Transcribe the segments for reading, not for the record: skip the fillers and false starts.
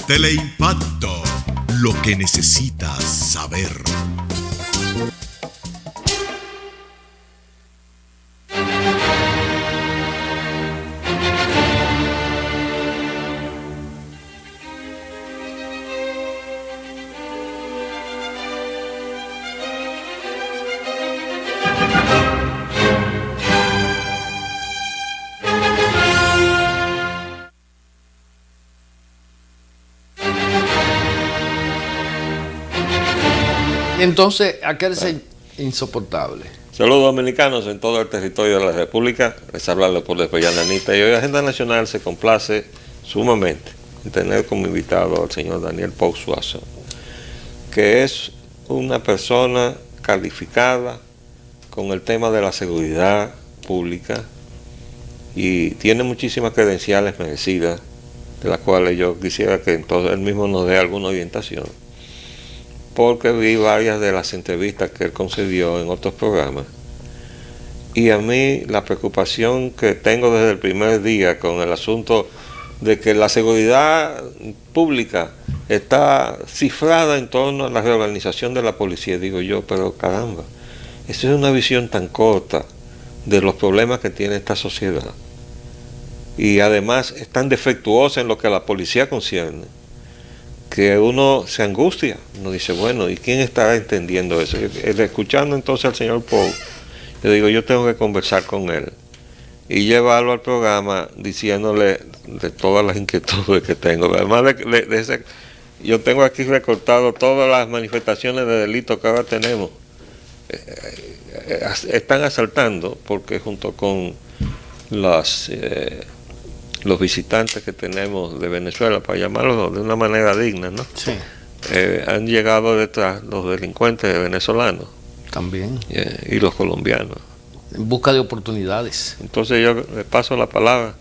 Teleimpacto, lo que necesitas saber. Entonces, aquel es insoportable. Saludos dominicanos en todo el territorio de la República. Les habla Leopoldo Espellananita y hoy Agenda Nacional se complace sumamente en tener como invitado al señor Daniel Pou Suazo, que es una persona calificada con el tema de la seguridad pública y tiene muchísimas credenciales merecidas, de las cuales yo quisiera que entonces él mismo nos dé alguna orientación, porque vi varias de las entrevistas que él concedió en otros programas, y a mí la preocupación que tengo desde el primer día con el asunto de que la seguridad pública está cifrada en torno a la reorganización de la policía, digo yo, pero caramba, esa es una visión tan corta de los problemas que tiene esta sociedad, y además es tan defectuosa en lo que a la policía concierne, que uno se angustia, uno dice, bueno, ¿y quién estará entendiendo eso? Escuchando entonces al señor Pou, yo digo, yo tengo que conversar con él y llevarlo al programa diciéndole de todas las inquietudes que tengo. Además de ese, yo tengo aquí recortado todas las manifestaciones de delito que ahora tenemos. Están asaltando porque junto con los visitantes que tenemos de Venezuela, para llamarlos de una manera digna, ¿no? Sí. Han llegado detrás los delincuentes venezolanos. También. Y los colombianos. En busca de oportunidades. Entonces yo le paso la palabra.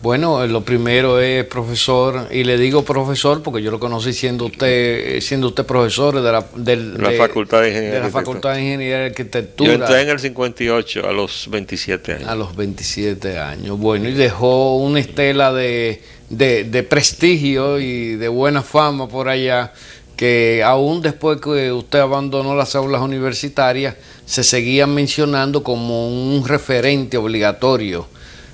Bueno, lo primero es profesor, y le digo profesor porque yo lo conocí siendo usted profesor de la Facultad de Ingeniería. De la Facultad de Ingeniería y Arquitectura. Yo entré en el 58 a los 27 años. A los 27 años. Bueno, y dejó una estela de prestigio y de buena fama por allá, que aún después que usted abandonó las aulas universitarias, se seguían mencionando como un referente obligatorio,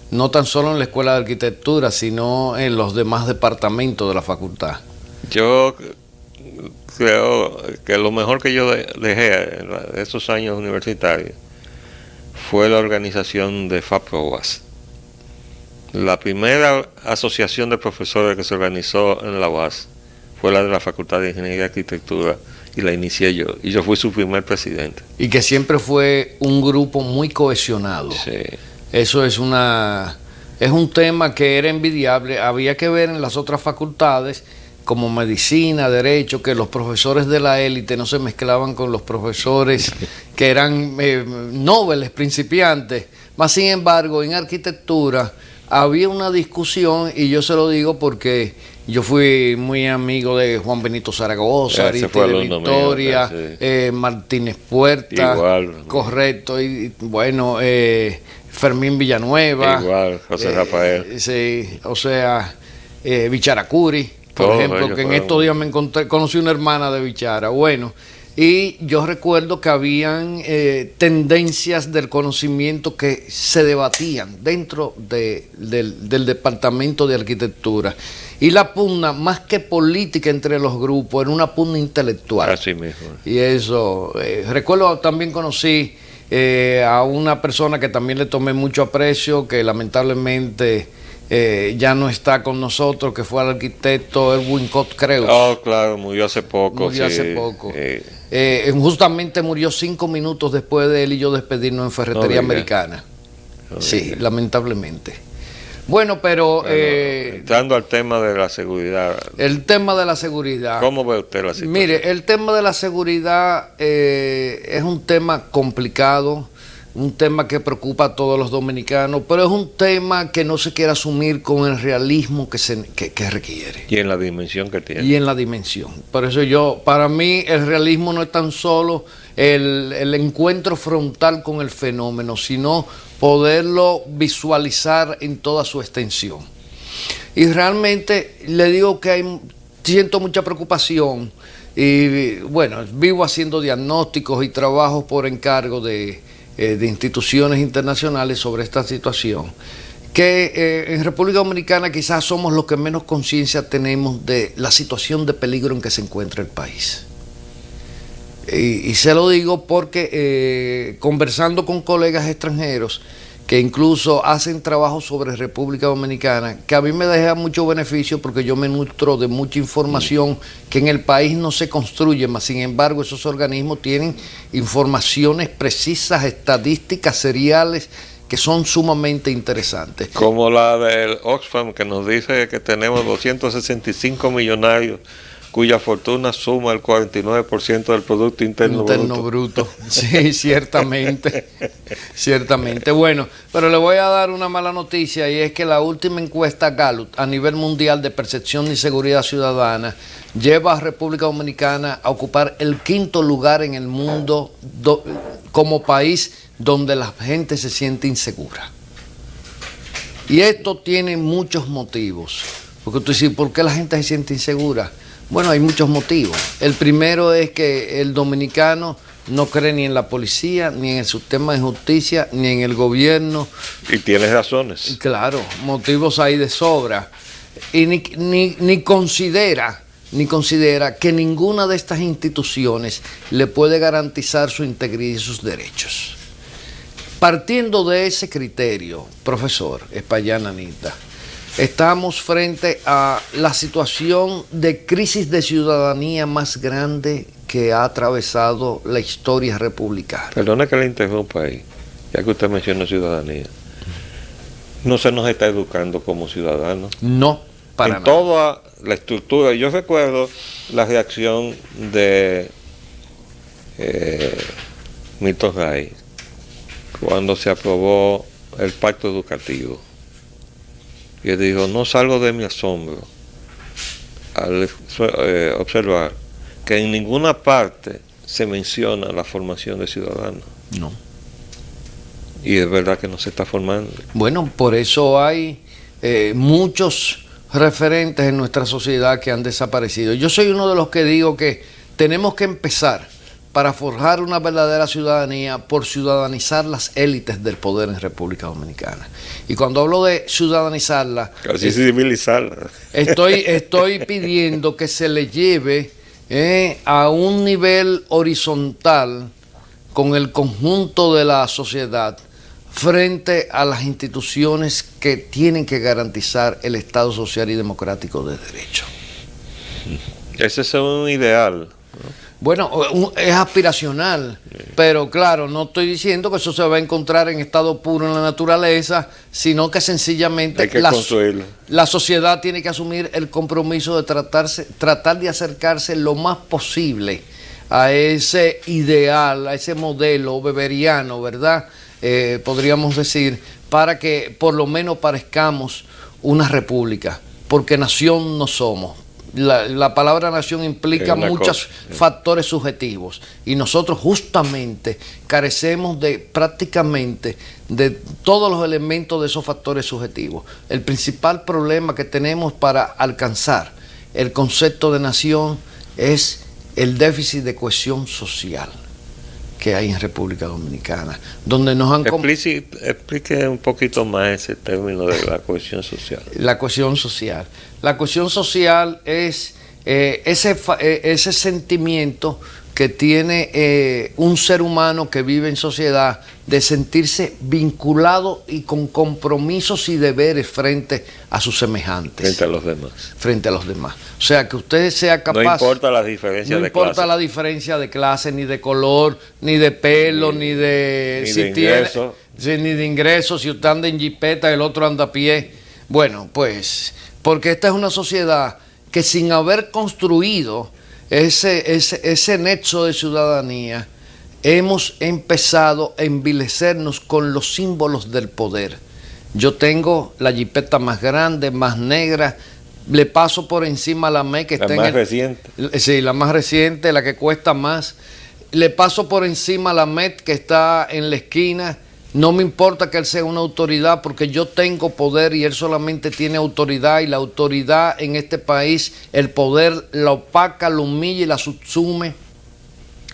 no tan solo en la Escuela de Arquitectura, sino en los demás departamentos de la facultad. Yo creo que lo mejor que yo dejé en esos años universitarios fue la organización de FAPRO-UAS. La primera asociación de profesores que se organizó en la UAS fue la de la Facultad de Ingeniería y Arquitectura, y la inicié yo, y yo fui su primer presidente. Y que siempre fue un grupo muy cohesionado. Sí. Eso es un tema que era envidiable. Había que ver en las otras facultades, como medicina, derecho, que los profesores de la élite no se mezclaban con los profesores que eran nobles, principiantes. Mas, sin embargo, en arquitectura había una discusión, y yo se lo digo porque yo fui muy amigo de Juan Benito Zaragoza, Aristide de Victoria, mío, Martínez Puerta, igual, correcto, y bueno, Fermín Villanueva, igual, José Rafael, sí, o sea, Bicharacuri, por ejemplo, que en estos días conocí una hermana de Bichara. Bueno, y yo recuerdo que habían tendencias del conocimiento que se debatían dentro del departamento de arquitectura. Y la pugna, más que política entre los grupos, era una pugna intelectual. Así mismo. Y eso, recuerdo también conocí a una persona que también le tomé mucho aprecio, que lamentablemente ya no está con nosotros, que fue el arquitecto Erwin Cott Creus. Oh, claro, murió hace poco. Murió hace poco. Justamente murió 5 minutos después de él y yo despedirnos en Ferretería Americana. Sí, lamentablemente. Bueno, pero... entrando al tema de la seguridad. El tema de la seguridad. ¿Cómo ve usted la situación? Mire, el tema de la seguridad es un tema complicado, un tema que preocupa a todos los dominicanos, pero es un tema que no se quiere asumir con el realismo que requiere. Y en la dimensión que tiene. Y en la dimensión. Por eso para mí, el realismo no es tan solo el encuentro frontal con el fenómeno, sino poderlo visualizar en toda su extensión. Y realmente le digo que siento mucha preocupación y bueno, vivo haciendo diagnósticos y trabajos por encargo de instituciones internacionales sobre esta situación, que en República Dominicana quizás somos los que menos conciencia tenemos de la situación de peligro en que se encuentra el país. Y se lo digo porque conversando con colegas extranjeros que incluso hacen trabajo sobre República Dominicana, que a mí me deja mucho beneficio porque yo me nutro de mucha información que en el país no se construye, mas sin embargo esos organismos tienen informaciones precisas, estadísticas, seriales, que son sumamente interesantes. Como la del Oxfam, que nos dice que tenemos 265 millonarios cuya fortuna suma el 49% del Producto Interno Bruto. Sí, ciertamente, ciertamente. Bueno, pero le voy a dar una mala noticia, y es que la última encuesta Gallup a nivel mundial de percepción y seguridad ciudadana lleva a República Dominicana a ocupar el 5º lugar en el mundo como país donde la gente se siente insegura. Y esto tiene muchos motivos. Porque tú dices, ¿por qué la gente se siente insegura? Bueno, hay muchos motivos. El primero es que el dominicano no cree ni en la policía, ni en el sistema de justicia, ni en el gobierno. Y tienes razones. Claro, motivos hay de sobra. Y ni considera que ninguna de estas instituciones le puede garantizar su integridad y sus derechos. Partiendo de ese criterio, profesor Espallán Anita, estamos frente a la situación de crisis de ciudadanía más grande que ha atravesado la historia republicana. Perdona que le interrumpa ahí, ya que usted menciona ciudadanía. No se nos está educando como ciudadanos. No, para nada. En toda la estructura. Yo recuerdo la reacción de Milton Ray cuando se aprobó el pacto educativo. Y él dijo, no salgo de mi asombro al observar que en ninguna parte se menciona la formación de ciudadanos. No. Y es verdad que no se está formando. Bueno, por eso hay muchos referentes en nuestra sociedad que han desaparecido. Yo soy uno de los que digo que tenemos que empezar para forjar una verdadera ciudadanía por ciudadanizar las élites del poder en República Dominicana. Y cuando hablo de ciudadanizarla, casi civilizarla. Estoy pidiendo que se le lleve a un nivel horizontal con el conjunto de la sociedad frente a las instituciones que tienen que garantizar el Estado social y democrático de derecho. Ese es un ideal, ¿no? Bueno, es aspiracional, pero claro, no estoy diciendo que eso se va a encontrar en estado puro en la naturaleza, sino que sencillamente hay que construirlo. La sociedad tiene que asumir el compromiso de tratar de acercarse lo más posible a ese ideal, a ese modelo weberiano, ¿verdad? Podríamos decir, para que por lo menos parezcamos una república, porque nación no somos. La palabra nación implica muchos factores subjetivos y nosotros justamente carecemos de prácticamente de todos los elementos de esos factores subjetivos. El principal problema que tenemos para alcanzar el concepto de nación es el déficit de cohesión social que hay en República Dominicana, donde nos han... Explique un poquito más ese término de la cohesión social. La cohesión social. La cohesión social es ese sentimiento que tiene un ser humano que vive en sociedad de sentirse vinculado y con compromisos y deberes frente a sus semejantes. Frente a los demás. Frente a los demás. O sea, que usted sea capaz... No importa la diferencia de clase. No importa la diferencia de clase, ni de color, ni de pelo, ni de ingreso. Ni de ingresos, si usted anda en jipeta y el otro anda a pie. Bueno, pues, porque esta es una sociedad que sin haber construido ese nexo de ciudadanía, hemos empezado a envilecernos con los símbolos del poder. Yo tengo la jipeta más grande, más negra, le paso por encima a la MEC que está en reciente. Sí, la más reciente, la que cuesta más. Le paso por encima a la MET que está en la esquina No me importa que él sea una autoridad porque yo tengo poder y él solamente tiene autoridad, y la autoridad en este país, el poder la opaca, la humilla y la subsume,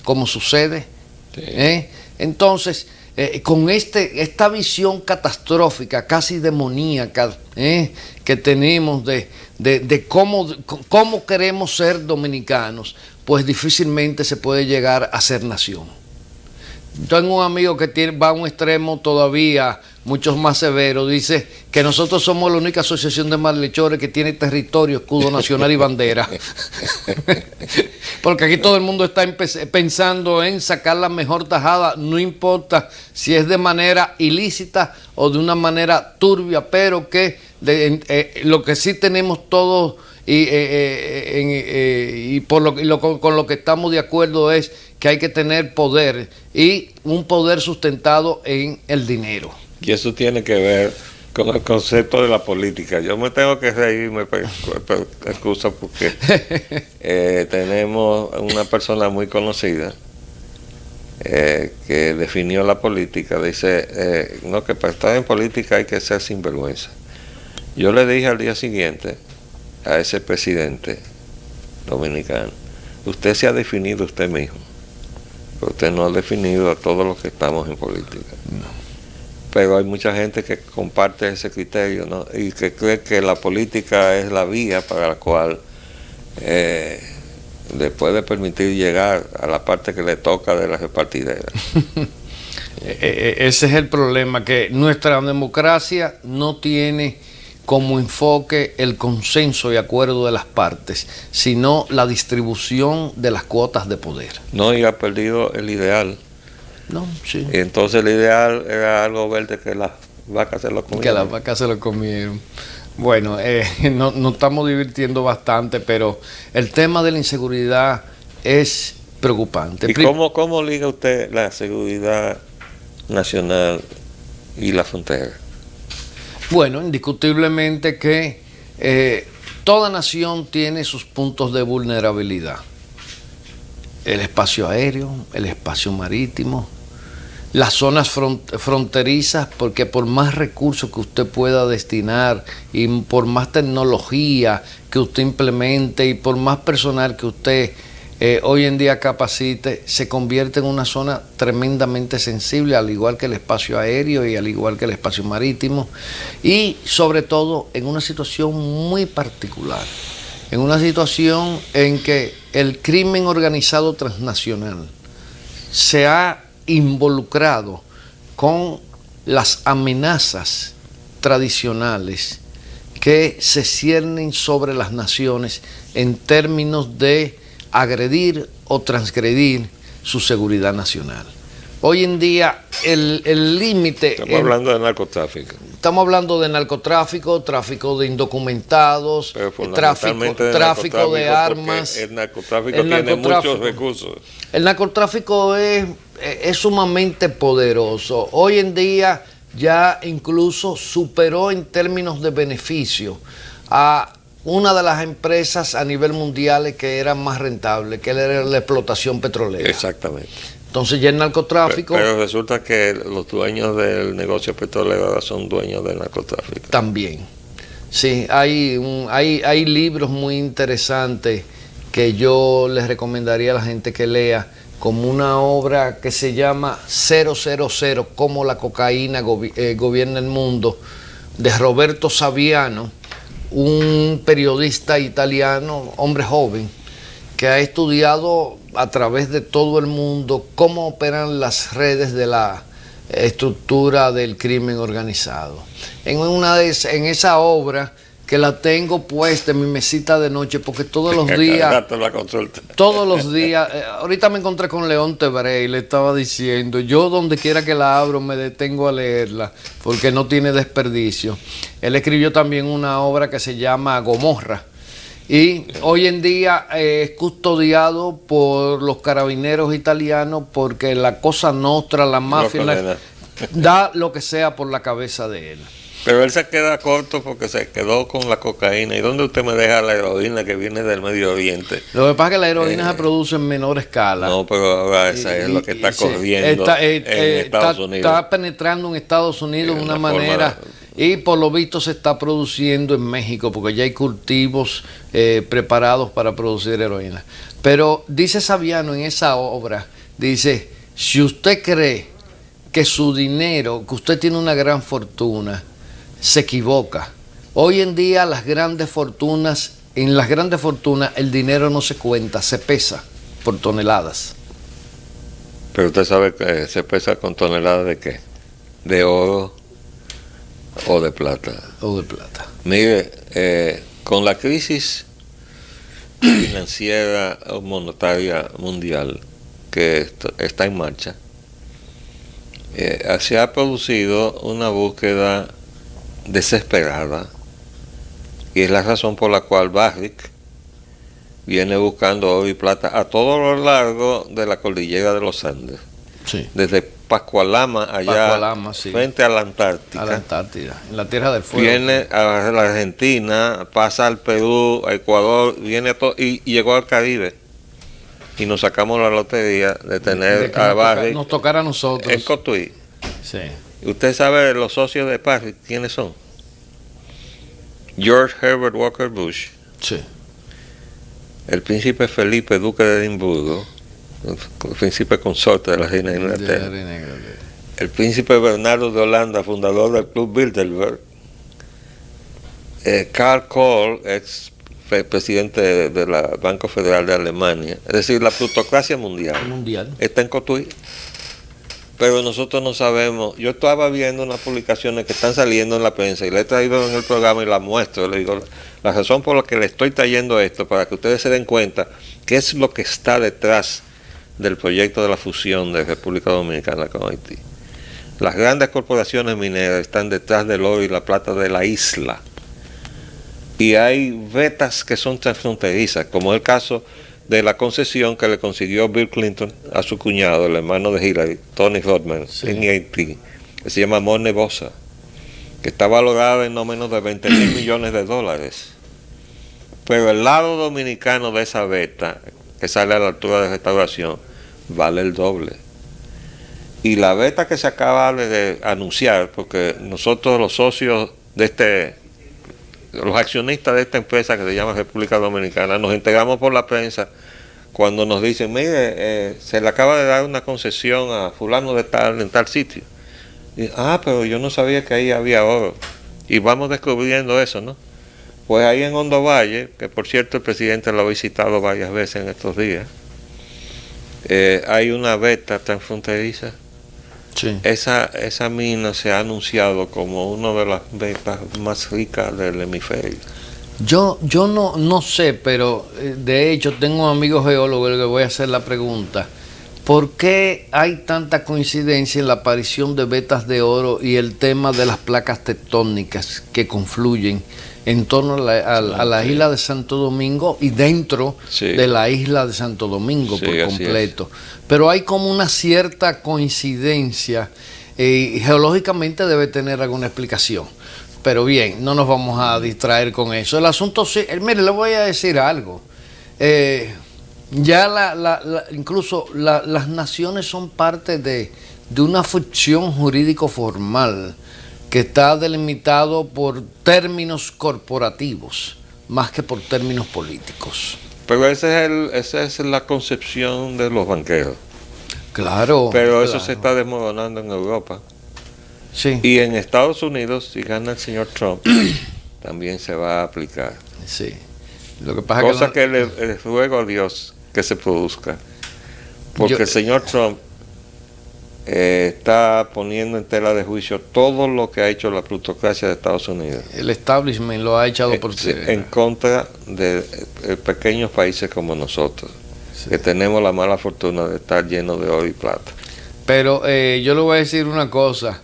como sucede. Sí. Entonces, con esta visión catastrófica, casi demoníaca, que tenemos de cómo queremos ser dominicanos, pues difícilmente se puede llegar a ser nación. Tengo un amigo que va a un extremo todavía mucho más severo. Dice que nosotros somos la única asociación de malhechores que tiene territorio, escudo nacional y bandera. Porque aquí todo el mundo está pensando en sacar la mejor tajada, no importa si es de manera ilícita o de una manera turbia, pero que lo que sí tenemos todos con lo que estamos de acuerdo es que hay que tener poder, y un poder sustentado en el dinero. Y eso tiene que ver con el concepto de la política. Yo me tengo que reír, me excusa, porque tenemos una persona muy conocida que definió la política. Dice, no, que para estar en política hay que ser sinvergüenza. Yo le dije al día siguiente a ese presidente dominicano: usted se ha definido usted mismo, pero usted no ha definido a todos los que estamos en política. No. Pero hay mucha gente que comparte ese criterio, ¿no? Y que cree que la política es la vía para la cual le puede permitir llegar a la parte que le toca de la repartidera. Ese es el problema, que nuestra democracia no tiene como enfoque el consenso y acuerdo de las partes, sino la distribución de las cuotas de poder. No, y ha perdido el ideal. No, sí. Y entonces el ideal era algo verde, que las vacas se lo comieron. Que las vacas se lo comieron. Bueno, nos estamos divirtiendo bastante, pero el tema de la inseguridad es preocupante. ¿Y cómo liga usted la seguridad nacional y la frontera? Bueno, indiscutiblemente que toda nación tiene sus puntos de vulnerabilidad. El espacio aéreo, el espacio marítimo, las zonas fronterizas, porque por más recursos que usted pueda destinar y por más tecnología que usted implemente y por más personal que usted hoy en día capacite, se convierte en una zona tremendamente sensible, al igual que el espacio aéreo y al igual que el espacio marítimo, y sobre todo en una situación muy particular, en una situación en que el crimen organizado transnacional se ha involucrado con las amenazas tradicionales que se ciernen sobre las naciones en términos de agredir o transgredir su seguridad nacional. Hoy en día el límite... Estamos hablando de narcotráfico. Estamos hablando de narcotráfico, tráfico de indocumentados, tráfico de armas. El narcotráfico tiene muchos recursos. El narcotráfico es sumamente poderoso. Hoy en día ya incluso superó en términos de beneficio a una de las empresas a nivel mundial que era más rentable, que era la explotación petrolera. Exactamente. Entonces ya el narcotráfico... Pero resulta que los dueños del negocio petrolero son dueños del narcotráfico. También. Sí, hay libros muy interesantes que yo les recomendaría a la gente que lea, como una obra que se llama 000, cómo la cocaína gobierna el mundo, de Roberto Saviano, un periodista italiano, hombre joven, que ha estudiado a través de todo el mundo cómo operan las redes de la estructura del crimen organizado. En esa obra, que la tengo puesta en mi mesita de noche, porque todos los días, ahorita me encontré con León Tebré y le estaba diciendo, yo donde quiera que la abro me detengo a leerla, porque no tiene desperdicio. Él escribió también una obra que se llama Gomorra, y hoy en día es custodiado por los carabineros italianos, porque la Cosa Nostra, la mafia, da lo que sea por la cabeza de él. Pero él se queda corto porque se quedó con la cocaína. ¿Y dónde usted me deja la heroína que viene del Medio Oriente? Lo que pasa es que la heroína se produce en menor escala. No, pero ahora esa es lo que está corriendo en Estados Unidos. Está penetrando en Estados Unidos de una manera... Y por lo visto se está produciendo en México, porque ya hay cultivos preparados para producir heroína. Pero dice Saviano en esa obra, dice, si usted cree que su dinero, que usted tiene una gran fortuna, se equivoca. Hoy en día en las grandes fortunas el dinero no se cuenta, se pesa por toneladas. Pero usted sabe que se pesa con toneladas de qué, de oro o de plata. O de plata. Mire, con la crisis financiera o monetaria mundial que está en marcha, se ha producido una búsqueda desesperada, y es la razón por la cual Barrick viene buscando oro y plata a todo lo largo de la cordillera de los Andes, sí, desde Pascualama allá frente a la Antártica, en la Tierra del Fuego, viene a la Argentina, pasa al Perú, a Ecuador, viene a todo, y llegó al Caribe, y nos sacamos la lotería de tener a Barrick nos tocara a nosotros en Cotuí. Sí. ¿Usted sabe los socios de Barrick quiénes son? George Herbert Walker Bush, sí, el príncipe Felipe, duque de Edimburgo, el príncipe consorte de la reina de Inglaterra, el príncipe Bernardo de Holanda, fundador del Club Bilderberg, Karl Kohl, ex presidente del Banco Federal de Alemania. Es decir, la plutocracia mundial está en Cotuí. Pero nosotros no sabemos. Yo estaba viendo unas publicaciones que están saliendo en la prensa y le he traído en el programa y la muestro. Le digo, la razón por la que le estoy trayendo esto, para que ustedes se den cuenta qué es lo que está detrás del proyecto de la fusión de República Dominicana con Haití. Las grandes corporaciones mineras están detrás del oro y la plata de la isla. Y hay vetas que son transfronterizas, como el caso de la concesión que le consiguió Bill Clinton a su cuñado, el hermano de Hillary, Tony Rodman, sí, en Haití, que se llama Morne Bosa, que está valorada en no menos de 20,000 millones de dólares. Pero el lado dominicano de esa veta, que sale a la altura de Restauración, vale el doble. Y la veta que se acaba de anunciar, porque nosotros los socios de los accionistas de esta empresa que se llama República Dominicana, nos enteramos por la prensa cuando nos dicen, mire, se le acaba de dar una concesión a fulano de tal en tal sitio. Y, pero yo no sabía que ahí había oro. Y vamos descubriendo eso, ¿no? Pues ahí en Hondo Valle, que por cierto el presidente lo ha visitado varias veces en estos días, hay una veta transfronteriza. Sí. Esa mina se ha anunciado como una de las vetas más ricas del hemisferio. Yo no sé, pero de hecho tengo un amigo geólogo al que voy a hacer la pregunta. ¿Por qué hay tanta coincidencia en la aparición de vetas de oro y el tema de las placas tectónicas que confluyen en torno a la isla de Santo Domingo y dentro de la isla de Santo Domingo por completo? Pero hay como una cierta coincidencia y geológicamente debe tener alguna explicación. Pero bien, no nos vamos a distraer con eso. El asunto, mire, le voy a decir algo. Ya incluso las naciones son parte de una ficción jurídico formal que está delimitado por términos corporativos más que por términos políticos. Pero esa es la concepción de los banqueros. Claro. Pero eso se está desmoronando en Europa. Sí. Y en Estados Unidos, si gana el señor Trump, también se va a aplicar. Sí. Lo que pasa cosa que le ruego a Dios que se produzca. Porque el señor Trump está poniendo en tela de juicio todo lo que ha hecho la plutocracia de Estados Unidos. El establishment lo ha echado por tierra. En contra de pequeños países como nosotros, que tenemos la mala fortuna de estar llenos de oro y plata. Pero yo le voy a decir una cosa.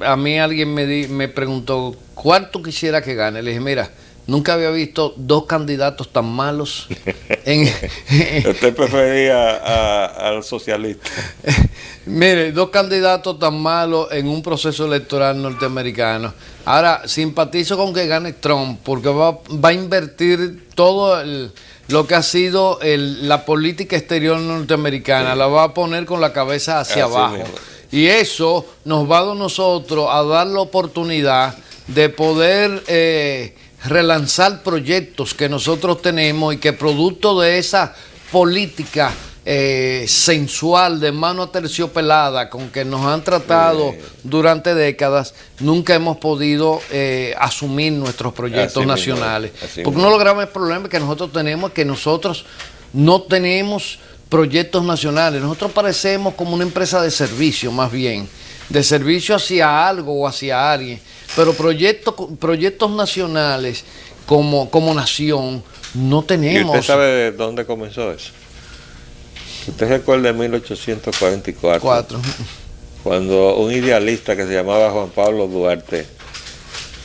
A mí alguien me preguntó, ¿cuánto quisiera que gane? Le dije, mira, nunca había visto dos candidatos tan malos. Usted prefería al socialista. Mire, dos candidatos tan malos en un proceso electoral norteamericano. Ahora, simpatizo con que gane Trump, porque va a invertir todo lo que ha sido la política exterior norteamericana, la va a poner con la cabeza hacia abajo. Mismo. Y eso nos va a nosotros a dar la oportunidad de poder relanzar proyectos que nosotros tenemos y que producto de esa política sensual, de mano aterciopelada, con que nos han tratado durante décadas, nunca hemos podido asumir nuestros proyectos nacionales. Porque uno de los graves problemas que nosotros tenemos es que nosotros no tenemos proyectos nacionales. Nosotros parecemos como una empresa de servicio, más bien, de servicio hacia algo o hacia alguien, pero proyectos nacionales como nación no tenemos. ¿Y usted sabe de dónde comenzó eso? Usted recuerda en 1844, cuando un idealista que se llamaba Juan Pablo Duarte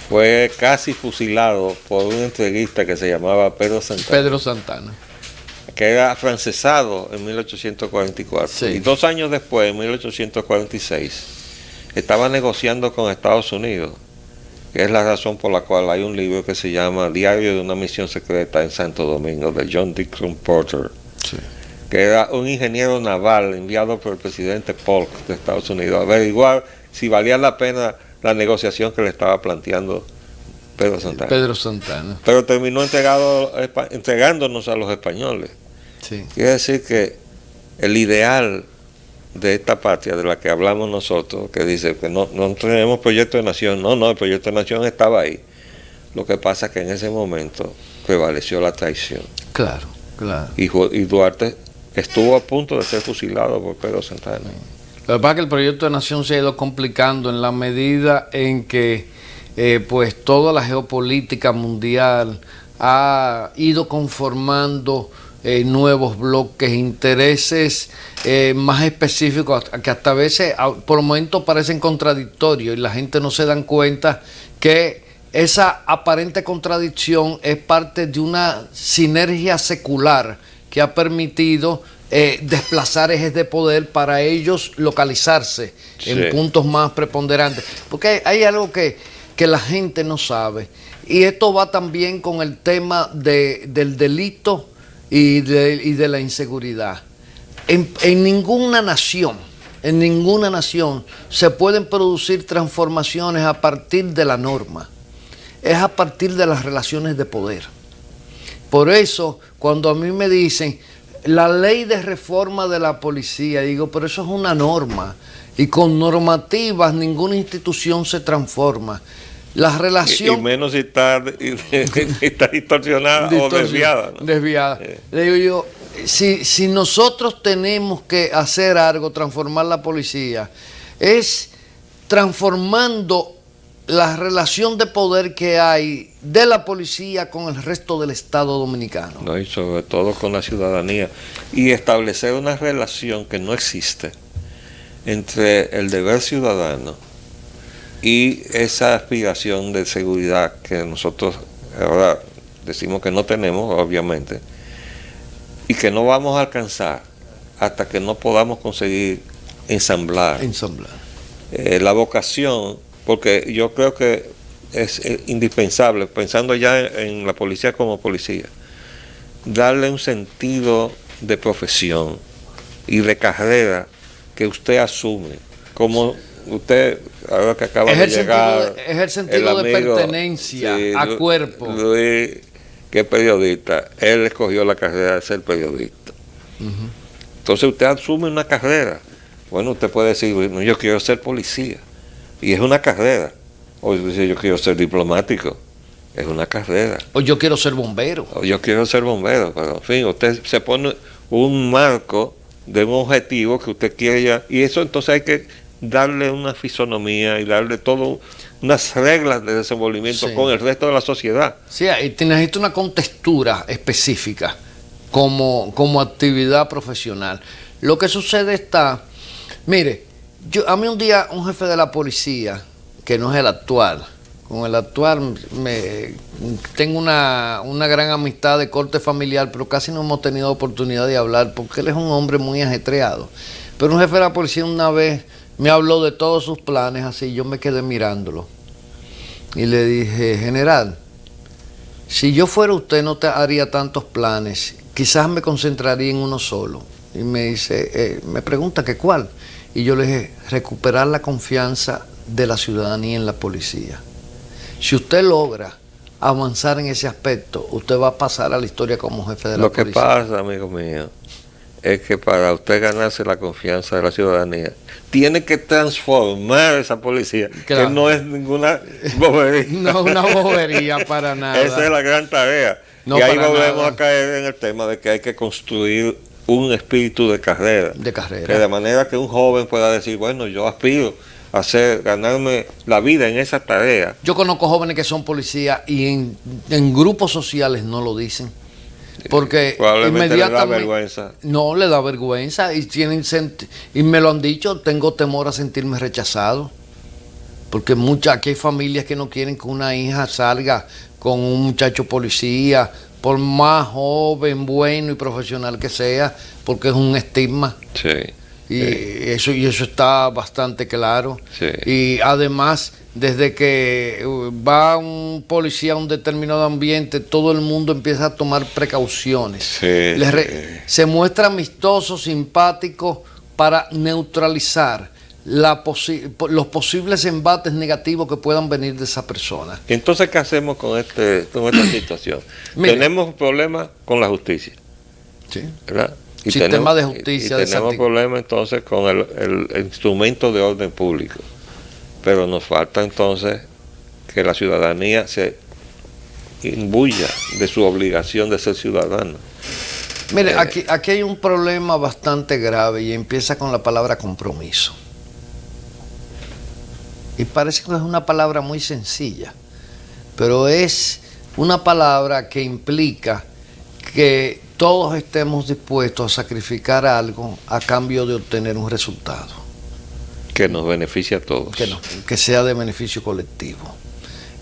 fue casi fusilado por un entreguista que se llamaba Pedro Santana. Que era afrancesado en 1844. Sí. Y 2 años después, en 1846, estaba negociando con Estados Unidos, que es la razón por la cual hay un libro que se llama Diario de una misión secreta en Santo Domingo, de John Dixon Porter, sí, que era un ingeniero naval enviado por el presidente Polk de Estados Unidos a averiguar si valía la pena la negociación que le estaba planteando Pedro Santana. Pero terminó entregándonos a los españoles. Sí. Quiere decir que el ideal de esta patria de la que hablamos nosotros, que dice que no tenemos proyecto de nación, el proyecto de nación estaba ahí. Lo que pasa es que en ese momento prevaleció la traición. Claro. Y Duarte estuvo a punto de ser fusilado por Pedro Santana. Lo que pasa es que el proyecto de nación se ha ido complicando en la medida en que pues toda la geopolítica mundial ha ido conformando nuevos bloques, intereses más específicos, que hasta a veces por momentos parecen contradictorios y la gente no se dan cuenta que esa aparente contradicción es parte de una sinergia secular que ha permitido desplazar ejes de poder para ellos localizarse en puntos más preponderantes. Porque hay algo que la gente no sabe, y esto va también con el tema del delito y de la inseguridad. En ninguna nación se pueden producir transformaciones a partir de la norma, es a partir de las relaciones de poder. Por eso, cuando a mí me dicen la ley de reforma de la policía, digo, pero eso es una norma, y con normativas ninguna institución se transforma. La relación... Y menos si está distorsionada o desviada, ¿no? Desviada. Le digo yo, si nosotros tenemos que hacer algo, transformar la policía, es transformando la relación de poder que hay de la policía con el resto del Estado dominicano. No, y sobre todo con la ciudadanía. Y establecer una relación que no existe entre el deber ciudadano y esa aspiración de seguridad que nosotros ahora decimos que no tenemos, obviamente, y que no vamos a alcanzar hasta que no podamos conseguir ensamblar. La vocación, porque yo creo que es indispensable, pensando ya en la policía como policía, darle un sentido de profesión y de carrera que usted asume, como usted, ahora que acaba de llegar, es el sentido de pertenencia a cuerpo. Luis, que es periodista, él escogió la carrera de ser periodista. Entonces usted asume una carrera. Bueno, usted puede decir, bueno, yo quiero ser policía, y es una carrera. O dice, yo quiero ser diplomático, es una carrera. O yo quiero ser bombero. Pero en fin, usted se pone un marco de un objetivo que usted quiere ya, y eso entonces hay que darle una fisonomía y darle todo unas reglas de desenvolvimiento con el resto de la sociedad. Sí, y necesita una contextura específica como actividad profesional. Lo que sucede está, mire, a mí un día un jefe de la policía, que no es el actual, con el actual, tengo una gran amistad de corte familiar, pero casi no hemos tenido oportunidad de hablar porque él es un hombre muy ajetreado. Pero un jefe de la policía una vez me habló de todos sus planes, así yo me quedé mirándolo. Y le dije, general, si yo fuera usted no te haría tantos planes, quizás me concentraría en uno solo. Y me dice, me pregunta que cuál. Y yo le dije, recuperar la confianza de la ciudadanía en la policía. Si usted logra avanzar en ese aspecto, usted va a pasar a la historia como jefe de la policía. Lo que pasa, amigo mío, es que para usted ganarse la confianza de la ciudadanía, tiene que transformar esa policía, claro, que no es ninguna bobería. No, una bobería para nada. Esa es la gran tarea. No, y ahí volvemos a caer en el tema de que hay que construir un espíritu de carrera. De carrera. Que de manera que un joven pueda decir, bueno, yo aspiro a ganarme la vida en esa tarea. Yo conozco jóvenes que son policías y en grupos sociales no lo dicen. Porque probablemente le da vergüenza. No, le da vergüenza y y me lo han dicho, tengo temor a sentirme rechazado. Porque aquí hay familias que no quieren que una hija salga con un muchacho policía, por más joven, bueno y profesional que sea, porque es un estigma. Sí. Y eso está bastante claro. Sí. Y además, desde que va un policía a un determinado ambiente, todo el mundo empieza a tomar precauciones. Sí, se muestra amistoso, simpático, para neutralizar los posibles embates negativos que puedan venir de esa persona. Entonces, ¿qué hacemos con esta situación? Mire, tenemos problemas con la justicia. Sí. ¿Verdad? Y sistema de justicia. Y tenemos problemas entonces con el instrumento de orden público. Pero nos falta entonces que la ciudadanía se imbuya de su obligación de ser ciudadana. Mire, aquí hay un problema bastante grave y empieza con la palabra compromiso. Y parece que es una palabra muy sencilla, pero es una palabra que implica que todos estemos dispuestos a sacrificar algo a cambio de obtener un resultado. Que nos beneficie a todos. Que sea de beneficio colectivo.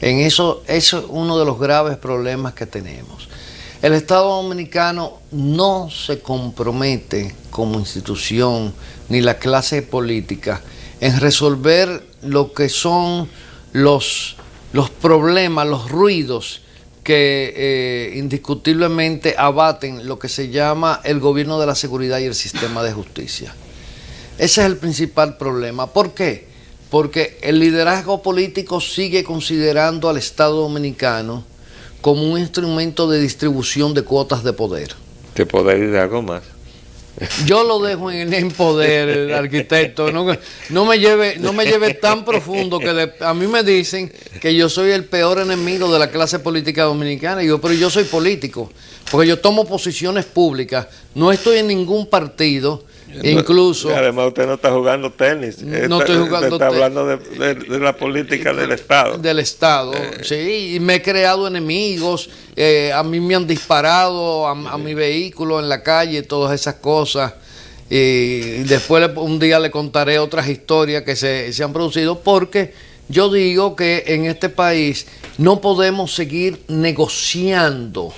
Eso es uno de los graves problemas que tenemos. El Estado Dominicano no se compromete como institución, ni la clase política, en resolver lo que son los problemas, los ruidos que indiscutiblemente abaten lo que se llama el gobierno de la seguridad y el sistema de justicia. Ese es el principal problema. ¿Por qué? Porque el liderazgo político sigue considerando al Estado Dominicano como un instrumento de distribución de cuotas de poder. De poder y de algo más. Yo lo dejo en poder, arquitecto. No me lleve tan profundo que a mí me dicen que yo soy el peor enemigo de la clase política dominicana. Pero yo soy político, porque yo tomo posiciones públicas. No estoy en ningún partido. Incluso. Además, usted no está jugando tenis. No estoy jugando tenis. Está hablando de la política del Estado. Del Estado, sí. Y me he creado enemigos. A mí me han disparado a mi vehículo en la calle, todas esas cosas. Y después un día le contaré otras historias que se han producido, porque yo digo que en este país no podemos seguir negociando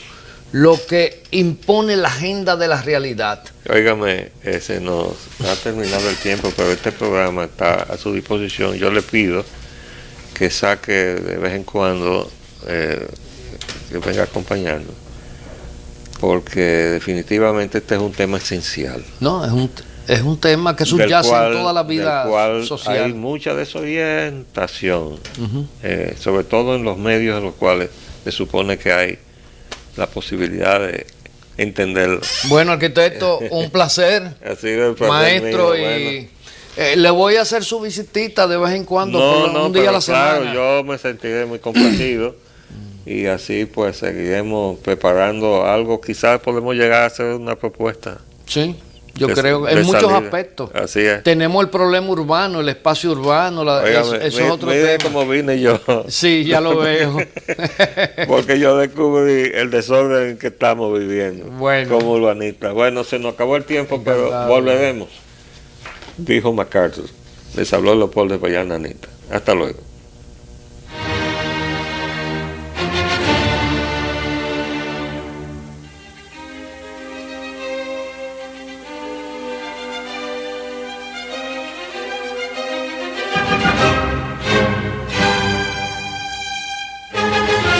lo que impone la agenda de la realidad. Óigame, se nos ha terminado el tiempo, pero este programa está a su disposición. Yo le pido que saque de vez en cuando, que venga acompañando, porque definitivamente este es un tema esencial. No, es un tema que subyace en toda la vida social. Hay mucha desorientación, sobre todo en los medios en los cuales se supone que hay la posibilidad de entenderlo. Bueno, arquitecto, un placer. Ha sido el placer maestro, mío, y le voy a hacer su visitita de vez en cuando, un día a la semana. Claro, yo me sentiré muy complacido y así pues seguiremos preparando algo. Quizás podemos llegar a hacer una propuesta. Sí. Yo creo en muchos aspectos. Así es. Tenemos el problema urbano, el espacio urbano, eso es otro mire tema. Cómo vine yo. Sí, ya lo veo. Porque yo descubrí el desorden en que estamos viviendo como urbanistas. Bueno, se nos acabó el tiempo, pero volveremos, dijo MacArthur. Les habló Leopoldo de Payan Anita. Hasta luego.